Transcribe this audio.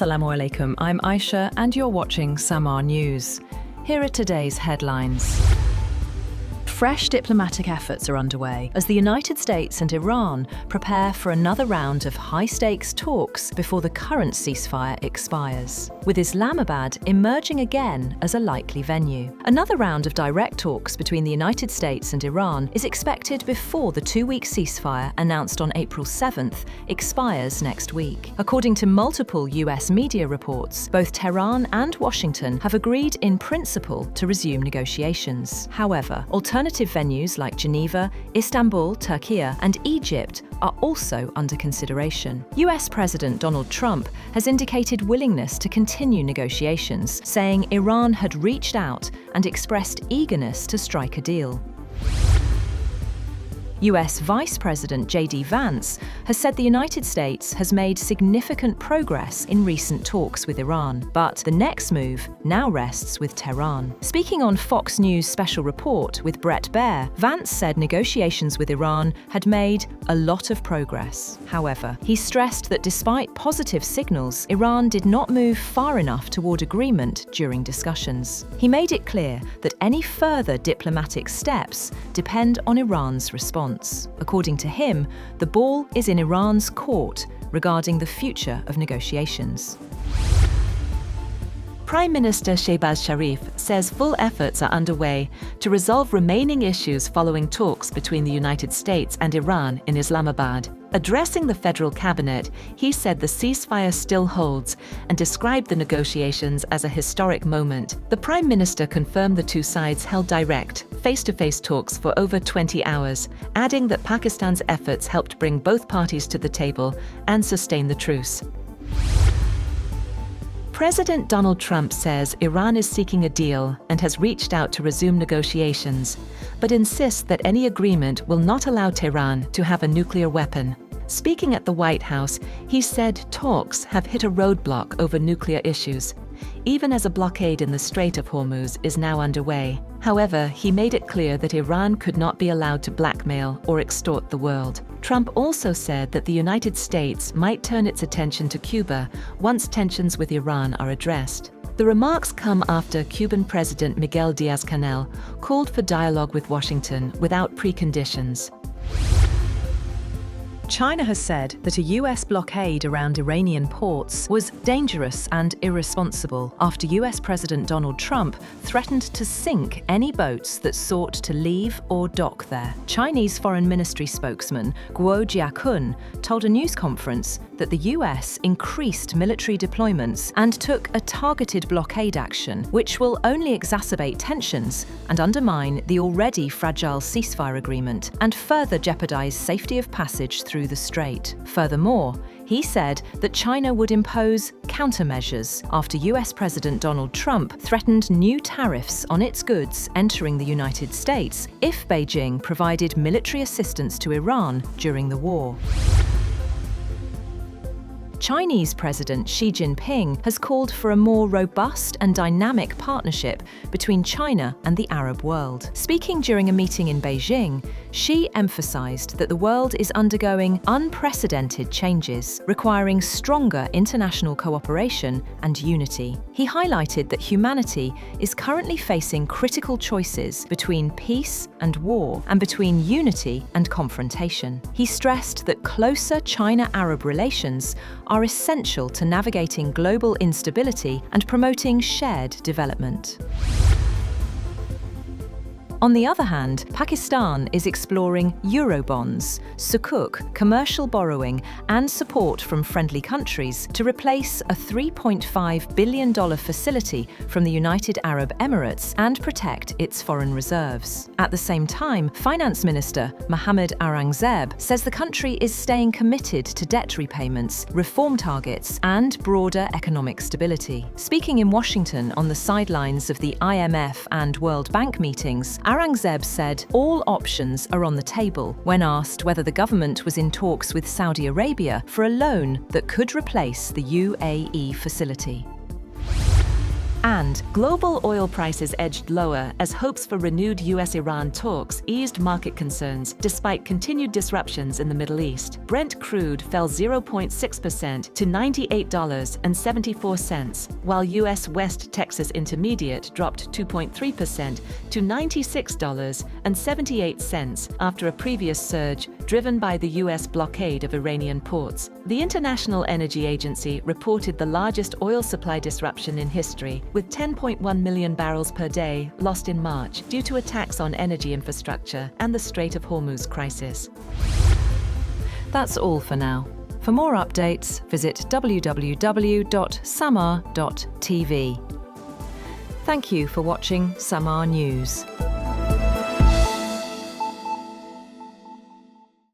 Assalamu alaikum, I'm Aisha and you're watching Samaa News. Here are today's headlines. Fresh diplomatic efforts are underway as the United States and Iran prepare for another round of high-stakes talks before the current ceasefire expires, with Islamabad emerging again as a likely venue. Another round of direct talks between the United States and Iran is expected before the two-week ceasefire announced on April 7th expires next week. According to multiple US media reports, both Tehran and Washington have agreed in principle to resume negotiations. However, alternative venues like Geneva, Istanbul, Turkey, and Egypt are also under consideration. US President Donald Trump has indicated willingness to continue negotiations, saying Iran had reached out and expressed eagerness to strike a deal. US Vice President Vance has said the United States has made significant progress in recent talks with Iran, but the next move now rests with Tehran. Speaking on Fox News' special report with Brett Baer, Vance said negotiations with Iran had made a lot of progress. However, he stressed that despite positive signals, Iran did not move far enough toward agreement during discussions. He made it clear that any further diplomatic steps depend on Iran's response. According to him, the ball is in Iran's court regarding the future of negotiations. Prime Minister Shehbaz Sharif says full efforts are underway to resolve remaining issues following talks between the United States and Iran in Islamabad. Addressing the federal cabinet, he said the ceasefire still holds and described the negotiations as a historic moment. The Prime Minister confirmed the two sides held direct, face-to-face talks for over 20 hours, adding that Pakistan's efforts helped bring both parties to the table and sustain the truce. President Donald Trump says Iran is seeking a deal and has reached out to resume negotiations, but insists that any agreement will not allow Tehran to have a nuclear weapon. Speaking at the White House, he said talks have hit a roadblock over nuclear issues, even as a blockade in the Strait of Hormuz is now underway. However, he made it clear that Iran could not be allowed to blackmail or extort the world. Trump also said that the United States might turn its attention to Cuba once tensions with Iran are addressed. The remarks come after Cuban President Miguel Diaz-Canel called for dialogue with Washington without preconditions. China has said that a US blockade around Iranian ports was dangerous and irresponsible after US President Donald Trump threatened to sink any boats that sought to leave or dock there. Chinese Foreign Ministry spokesman Guo Jiakun told a news conference that the US increased military deployments and took a targeted blockade action, which will only exacerbate tensions and undermine the already fragile ceasefire agreement and further jeopardize safety of passage through the strait. Furthermore, he said that China would impose countermeasures after US President Donald Trump threatened new tariffs on its goods entering the United States if Beijing provided military assistance to Iran during the war. Chinese President Xi Jinping has called for a more robust and dynamic partnership between China and the Arab world. Speaking during a meeting in Beijing, Xi emphasized that the world is undergoing unprecedented changes, requiring stronger international cooperation and unity. He highlighted that humanity is currently facing critical choices between peace and war, and between unity and confrontation. He stressed that closer China-Arab relations are essential to navigating global instability and promoting shared development. On the other hand, Pakistan is exploring Eurobonds, sukuk, commercial borrowing, and support from friendly countries to replace a $3.5 billion facility from the United Arab Emirates and protect its foreign reserves. At the same time, Finance Minister Mohammad Aurangzeb says the country is staying committed to debt repayments, reform targets, and broader economic stability. Speaking in Washington on the sidelines of the IMF and World Bank meetings, Aurangzeb said all options are on the table when asked whether the government was in talks with Saudi Arabia for a loan that could replace the UAE facility. And global oil prices edged lower as hopes for renewed US-Iran talks eased market concerns despite continued disruptions in the Middle East. Brent crude fell 0.6% to $98.74, while US West Texas Intermediate dropped 2.3% to $96.78 after a previous surge driven by the US blockade of Iranian ports. The International Energy Agency reported the largest oil supply disruption in history, with 10.1 million barrels per day lost in March due to attacks on energy infrastructure and the Strait of Hormuz crisis. That's all for now. For more updates, visit www.samaa.tv. Thank you for watching Samaa News.